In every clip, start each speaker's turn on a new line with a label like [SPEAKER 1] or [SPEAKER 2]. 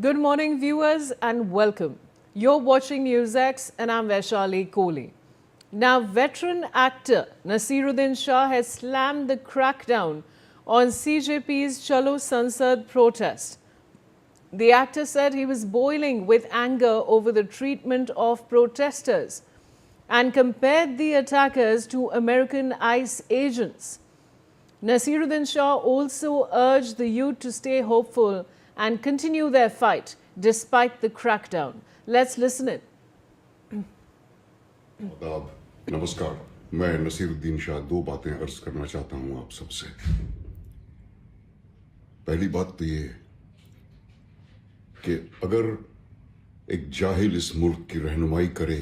[SPEAKER 1] Good morning, viewers, and welcome. You're watching NewsX, and I'm Vaishali Kohli. Now, veteran actor Naseeruddin Shah has slammed the crackdown on CJP's Chalo Sansad protest. The actor said he was boiling with anger over the treatment of protesters and compared the attackers to American ICE agents. Naseeruddin Shah also urged the youth to stay hopeful and continue their fight despite the crackdown. Let's listen in.
[SPEAKER 2] आदाब, नमस्कार। मैं नसीरुद्दीन शाह दो बातें अर्ज करना चाहता हूं आप सबसे। पहली बात तो ये कि अगर एक जाहिल इस मुल्क की रहनुमाई करे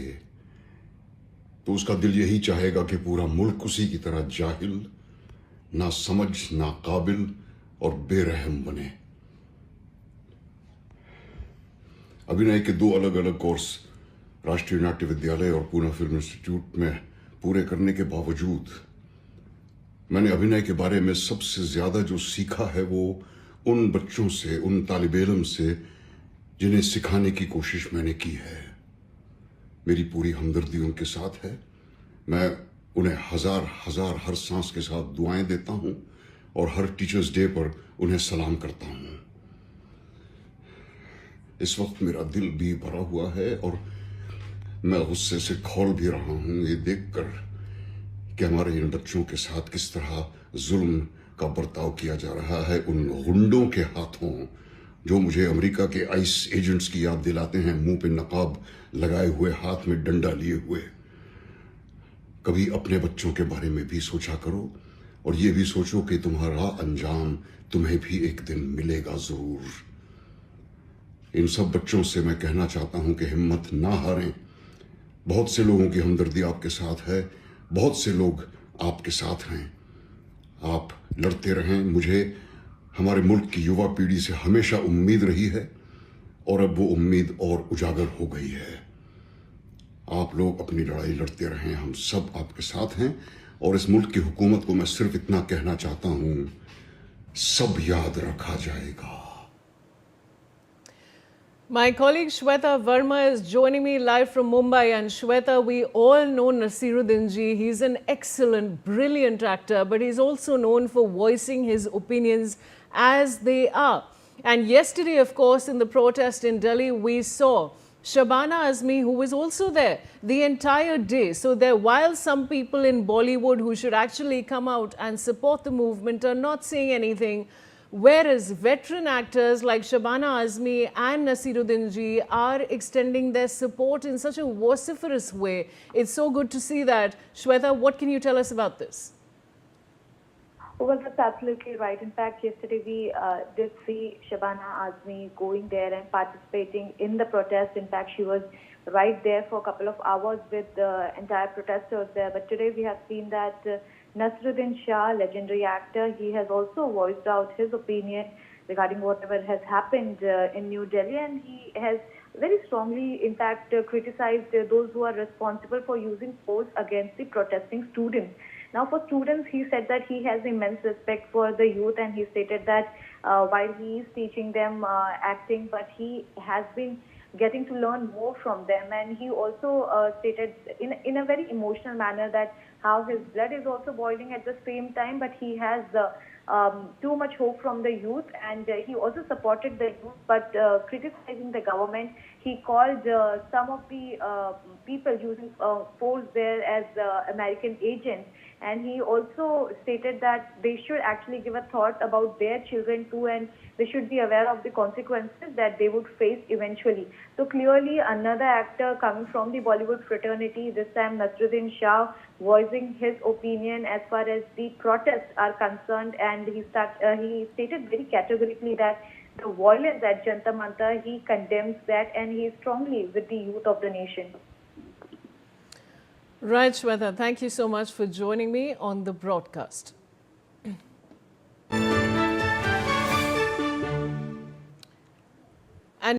[SPEAKER 2] तो उसका दिल यही चाहेगा कि पूरा मुल्क उसी की तरह जाहिल, ना समझ, ना काबिल और बेरहम बने। अभिनय के दो अलग अलग कोर्स राष्ट्रीय नाट्य विद्यालय और पूना फिल्म इंस्टीट्यूट में पूरे करने के बावजूद मैंने अभिनय के बारे में सबसे ज्यादा जो सीखा है वो उन बच्चों से, उन तालिबे इल्म से जिन्हें सिखाने की कोशिश मैंने की है। मेरी पूरी हमदर्दी उनके साथ है। मैं उन्हें हजार हजार हर सांस के साथ दुआएं देता हूं और हर टीचर्स डे पर उन्हें सलाम करता हूं। इस वक्त मेरा दिल भी भरा हुआ है और मैं गुस्से से खौल भी रहा हूं ये देखकर कि हमारे इन बच्चों के साथ किस तरह जुल्म का बर्ताव किया जा रहा है उन गुंडों के हाथों जो मुझे अमेरिका के आइस एजेंट्स की याद दिलाते हैं, मुंह पे नकाब लगाए हुए, हाथ में डंडा लिए हुए। कभी अपने बच्चों के बारे में भी सोचा करो और ये भी सोचो कि तुम्हारा अंजाम तुम्हें भी एक दिन मिलेगा जरूर। इन सब बच्चों से मैं कहना चाहता हूं कि हिम्मत ना हारें। बहुत से लोगों की हमदर्दी आपके साथ है, बहुत से लोग आपके साथ हैं। आप लड़ते रहें। मुझे हमारे मुल्क की युवा पीढ़ी से हमेशा उम्मीद रही है और अब वो उम्मीद और उजागर हो गई है। आप लोग अपनी लड़ाई लड़ते रहें, हम सब आपके साथ हैं। और इस मुल्क की हुकूमत को मैं सिर्फ इतना कहना चाहता हूं, सब याद रखा जाएगा।
[SPEAKER 1] My colleague Shweta Verma is joining me live from Mumbai. And Shweta, we all know Naseeruddin ji. He's an excellent, brilliant actor, but he's also known for voicing his opinions as they are. And yesterday, of course, in the protest in Delhi, we saw Shabana Azmi, who was also there the entire day. So while some people in Bollywood who should actually come out and support the movement are not saying anything, whereas veteran actors like Shabana Azmi and Naseeruddin ji are extending their support in such a vociferous way. It's so good to see that. Shweta, what can you tell us about this?
[SPEAKER 3] Well, that's absolutely right. In fact, yesterday we did see Shabana Azmi going there and participating in the protest. In fact, she was right there for a couple of hours with the entire protesters there. But today we have seen that Naseeruddin Shah, legendary actor, he has also voiced out his opinion regarding whatever has happened in New Delhi, and he has very strongly, in fact, criticized those who are responsible for using force against the protesting students. Now, for students, he said that he has immense respect for the youth, and he stated that while he is teaching them acting, but he has been getting to learn more from them. And he also stated in a very emotional manner that how his blood is also boiling at the same time, but he has too much hope from the youth, and he also supported the youth, but criticizing the government. He called some of the people using force there as American agents, and he also stated that they should actually give a thought about their children too, and they should be aware of the consequences that they would face eventually. So clearly another actor coming from the Bollywood fraternity, this time Naseeruddin Shah, voicing his opinion as far as the protests are concerned, and he stated very categorically that the violence at Jantar Mantar, he condemns that, and he is strongly with the youth of the nation.
[SPEAKER 1] Right, Shweta, thank you so much for joining me on the broadcast.